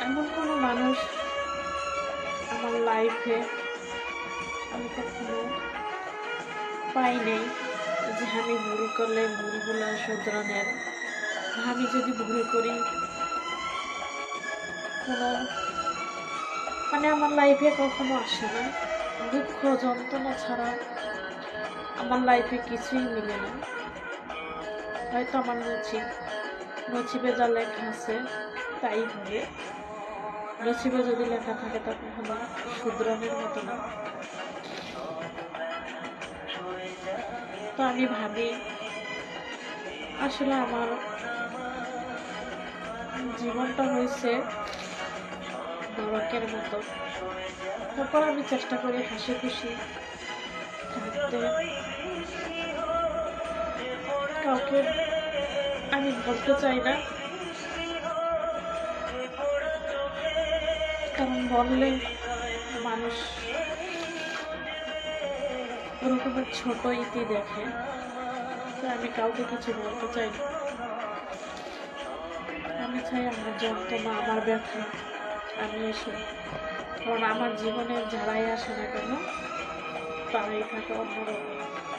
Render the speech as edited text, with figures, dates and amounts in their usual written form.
এমন কোনো মানুষ আমার লাইফে আমি কখনো পাই নাই যে আমি ভুল করলে ভুলগুলো শুধরানোর, আমি যদি ভুল করি কোনো আমার লাইফে কখনো আসে না। দুঃখ যন্ত্রণা ছাড়া আমার লাইফে কিছুই মিলে না। হয়তো আমার নসিবে যা লেখা আছে তাই হবে। নসিবে যদি লেখা থাকে তা কখনো শুধরানোর মতো না। তো আমি ভাবি আসলে আমার জীবনটা হয়েছে নরকের মতো। তারপর আমি চেষ্টা করি হাসি খুশি থাকতে। কাউকে আমি বলতে চাই না, কারণ বললে মানুষ ওরকমের ছোট ইতি দেখে। তো আমি কাউকে কিছু বলতে চাই না। আমি চাই আমার যন্ত্রণা, আমার ব্যথা আমি এসে, কারণ আমার জীবনে যারাই আসে না কেন তারাই থাকে অন্যরকম।